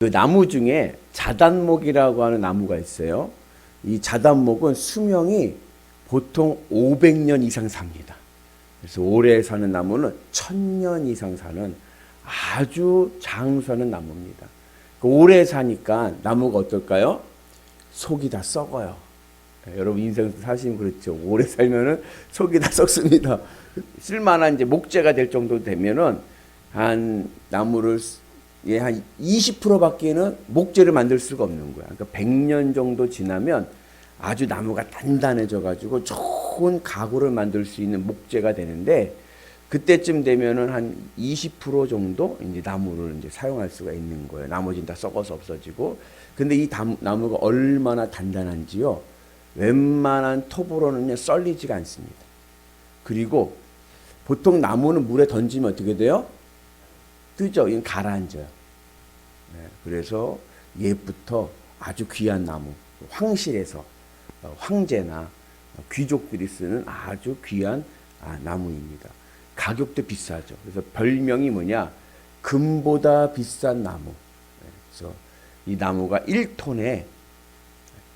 그 나무 중에 자단목이라고 하는 나무가 있어요. 이 자단목은 수명이 보통 500년 이상 삽니다. 그래서 오래 사는 나무는 1000년 이상 사는 아주 장수하는 나무입니다. 오래 사니까 나무가 어떨까요? 속이 다 썩어요. 여러분 인생 사시면 그렇죠. 오래 살면은 속이 다 썩습니다. 쓸만한 이제 목재가 될 정도 되면은 한 나무를 한 20%밖에는 목재를 만들 수가 없는 거야. 그러니까 100년 정도 지나면 아주 나무가 단단해져 가지고 좋은 가구를 만들 수 있는 목재가 되는데, 그때쯤 되면은 한 20% 정도 이제 나무를 이제 사용할 수가 있는 거예요. 나머지는 다 썩어서 없어지고. 근데 이 나무가 얼마나 단단한지요. 웬만한 톱으로는 썰리지가 않습니다. 그리고 보통 나무는 물에 던지면 어떻게 돼요? 뜨죠. 이건 가라앉아요. 네, 그래서 옛부터 아주 귀한 나무, 황실에서 황제나 귀족들이 쓰는 아주 귀한 나무입니다. 가격도 비싸죠. 그래서 별명이 뭐냐? 금보다 비싼 나무. 그래서 이 나무가 1톤에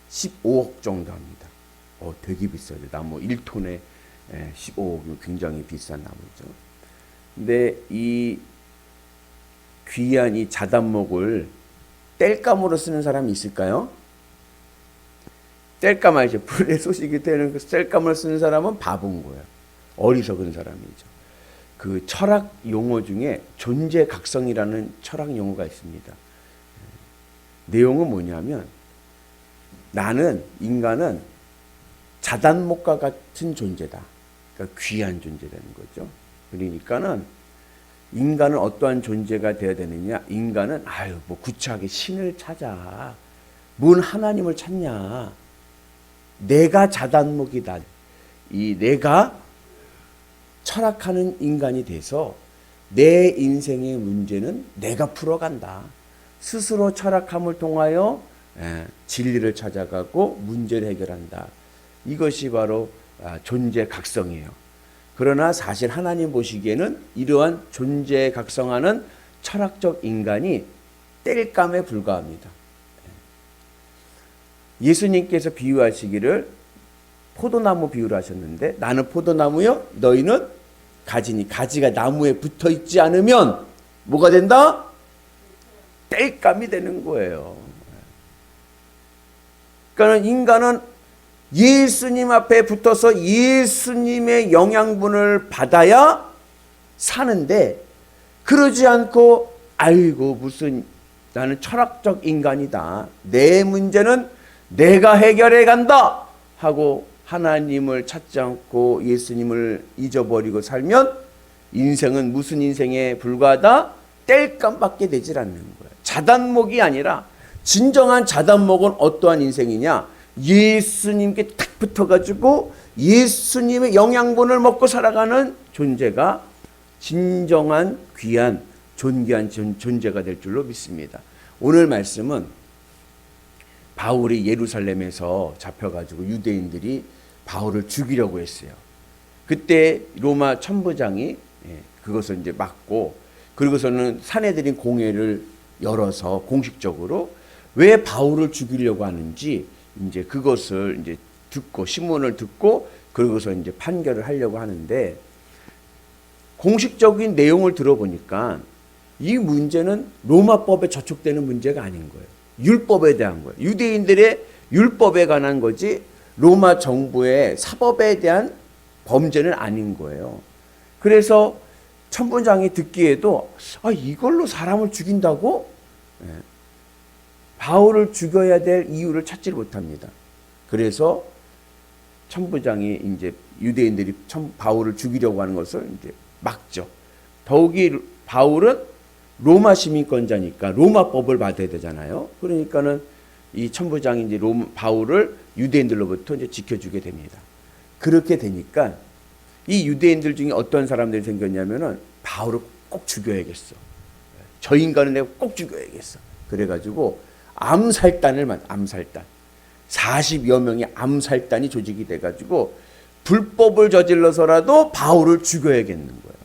15억 정도 합니다. 되게 비싸죠. 나무 1톤에 15억이면 굉장히 비싼 나무죠. 근데 이 귀한 이 자단목을 땔감으로 쓰는 사람이 있을까요? 땔감 알죠? 불에 쏘시게 되는 그 땔감을 쓰는 사람은 바본 거예요. 어리석은 사람이죠. 그 철학 용어 중에 존재각성이라는 철학 용어가 있습니다. 내용은 뭐냐면, 인간은 자단목과 같은 존재다. 그러니까 귀한 존재라는 거죠. 그러니까는 인간은 어떠한 존재가 되어야 되느냐? 인간은 뭐 구차하게 신을 찾아, 뭔 하나님을 찾냐? 내가 자단목이다. 이 내가 철학하는 인간이 돼서 내 인생의 문제는 내가 풀어간다. 스스로 철학함을 통하여 진리를 찾아가고 문제를 해결한다. 이것이 바로 존재각성이에요. 그러나 사실 하나님 보시기에는 이러한 존재각성하는 철학적 인간이 땔감에 불과합니다. 예수님께서 비유하시기를 포도나무 비유를 하셨는데, 나는 포도나무요, 너희는 가지니. 가지가 나무에 붙어 있지 않으면 뭐가 된다? 땔감이 되는 거예요. 그러니까 인간은 예수님 앞에 붙어서 예수님의 영양분을 받아야 사는데, 그러지 않고 아이고 무슨 나는 철학적 인간이다, 내 문제는 내가 해결해 간다 하고 하나님을 찾지 않고 예수님을 잊어버리고 살면 인생은 무슨 인생에 불과하다? 땔감밖에 되질 않는 거예요. 자단목이 아니라 진정한 자단목은 어떠한 인생이냐? 예수님께 탁 붙어가지고 예수님의 영양분을 먹고 살아가는 존재가 진정한 귀한 존귀한 존재가 될 줄로 믿습니다. 오늘 말씀은 바울이 예루살렘에서 잡혀가지고 유대인들이 바울을 죽이려고 했어요. 그때 로마 천부장이 그것을 이제 막고, 그리고서는 사내들인 공회를 열어서 공식적으로 왜 바울을 죽이려고 하는지 이제 그것을 이제 듣고, 신문을 듣고, 그러고서 이제 판결을 하려고 하는데, 공식적인 내용을 들어보니까 이 문제는 로마법에 저촉되는 문제가 아닌 거예요. 율법에 대한 거예요. 유대인들의 율법에 관한 거지 로마 정부의 사법에 대한 범죄는 아닌 거예요. 그래서 천부장이 듣기에도 이걸로 사람을 죽인다고? 바울을 죽여야 될 이유를 찾지를 못합니다. 그래서 천부장이 이제 유대인들이 바울을 죽이려고 하는 것을 이제 막죠. 더욱이 바울은 로마 시민권자니까 로마법을 받아야 되잖아요. 그러니까는 이 천부장이 이제 바울을 유대인들로부터 이제 지켜주게 됩니다. 그렇게 되니까 이 유대인들 중에 어떤 사람들이 생겼냐면은 바울을 꼭 죽여야겠어. 저 인간은 내가 꼭 죽여야겠어. 그래가지고 암살단. 40여 명의 암살단이 조직이 돼가지고 불법을 저질러서라도 바울을 죽여야겠는 거예요.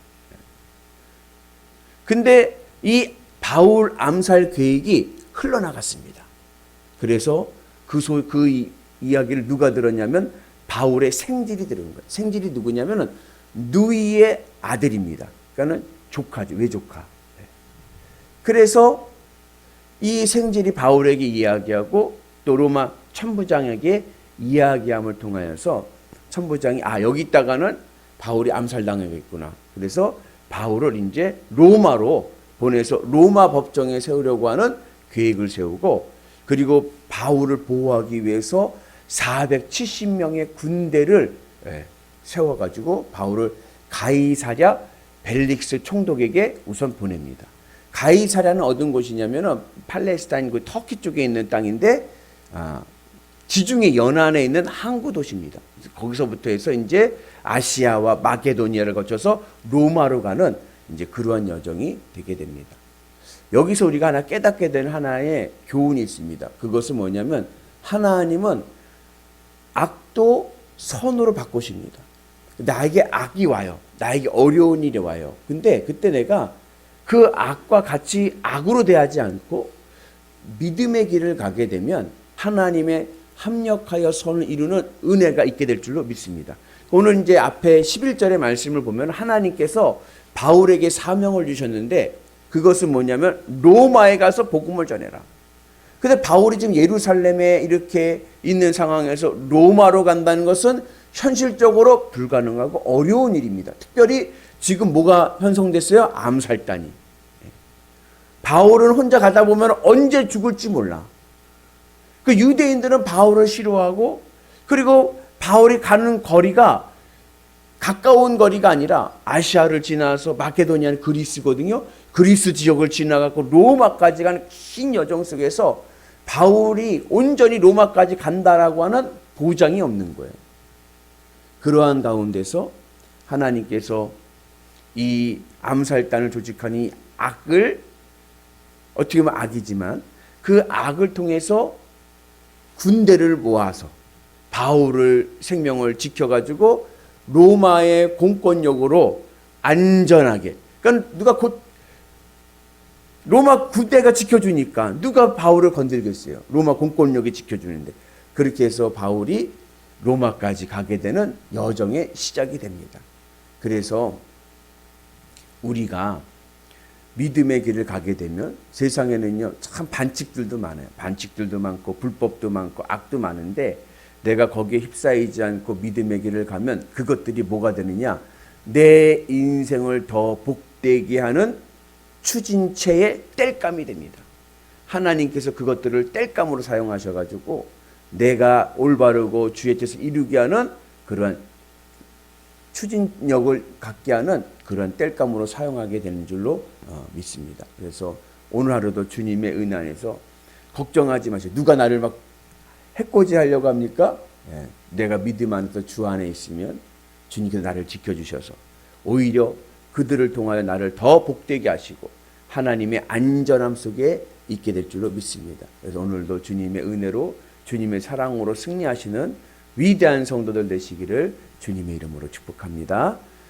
근데 이 바울 암살 계획이 흘러나갔습니다. 그래서 이야기를 누가 들었냐면 바울의 생질이 들은 거예요. 생질이 누구냐면은 누이의 아들입니다. 그러니까는 조카죠. 외조카. 그래서 이 생질이 바울에게 이야기하고 또 로마 천부장에게 이야기함을 통하여서 천부장이 여기 있다가는 바울이 암살당하겠구나. 그래서 바울을 이제 로마로 보내서 로마 법정에 세우려고 하는 계획을 세우고, 그리고 바울을 보호하기 위해서 470명의 군대를 세워가지고 바울을 가이사랴 벨릭스 총독에게 우선 보냅니다. 가이사랴는 어떤 곳이냐면은 팔레스타인 그 터키 쪽에 있는 땅인데 지중해 연안에 있는 항구 도시입니다. 거기서부터 해서 이제 아시아와 마게도니아를 거쳐서 로마로 가는 이제 그러한 여정이 되게 됩니다. 여기서 우리가 하나 깨닫게 된 하나의 교훈이 있습니다. 그것은 뭐냐면 하나님은 악도 선으로 바꾸십니다. 나에게 악이 와요. 나에게 어려운 일이 와요. 근데 그때 내가 그 악과 같이 악으로 대하지 않고 믿음의 길을 가게 되면 하나님의 합력하여 선을 이루는 은혜가 있게 될 줄로 믿습니다. 오늘 이제 앞에 11절의 말씀을 보면 하나님께서 바울에게 사명을 주셨는데 그것은 뭐냐면 로마에 가서 복음을 전해라. 근데 바울이 지금 예루살렘에 이렇게 있는 상황에서 로마로 간다는 것은 현실적으로 불가능하고 어려운 일입니다. 특별히 지금 뭐가 형성됐어요? 암살단이. 바울은 혼자 가다 보면 언제 죽을지 몰라. 그 유대인들은 바울을 싫어하고, 그리고 바울이 가는 거리가 가까운 거리가 아니라 아시아를 지나서 마케도니아는 그리스거든요. 그리스 지역을 지나가고 로마까지 가는 긴 여정 속에서 바울이 온전히 로마까지 간다라고 하는 보장이 없는 거예요. 그러한 가운데서 하나님께서 이 암살단을 조직한 이 악을, 어떻게 보면 악이지만 그 악을 통해서 군대를 모아서 바울을 생명을 지켜가지고 로마의 공권력으로 안전하게, 그러니까 누가 곧 로마 군대가 지켜주니까 누가 바울을 건들겠어요? 로마 공권력이 지켜주는데. 그렇게 해서 바울이 로마까지 가게 되는 여정의 시작이 됩니다. 그래서 우리가 믿음의 길을 가게 되면 세상에는요 참 반칙들도 많아요. 반칙들도 많고 불법도 많고 악도 많은데 내가 거기에 휩싸이지 않고 믿음의 길을 가면 그것들이 뭐가 되느냐? 내 인생을 더 복되게 하는 추진체의 땔감이 됩니다. 하나님께서 그것들을 땔감으로 사용하셔가지고 내가 올바르고 주의 뜻을 이루게 하는 그런 추진력을 갖게 하는 그런 땔감으로 사용하게 되는 줄로 믿습니다. 그래서 오늘 하루도 주님의 은혜 안에서 걱정하지 마세요. 누가 나를 막 해코지 하려고 합니까? 내가 믿음 안에서 주 안에 있으면 주님께서 나를 지켜주셔서 오히려 그들을 통하여 나를 더 복되게 하시고 하나님의 안전함 속에 있게 될 줄로 믿습니다. 그래서 오늘도 주님의 은혜로 주님의 사랑으로 승리하시는 위대한 성도들 되시기를 주님의 이름으로 축복합니다.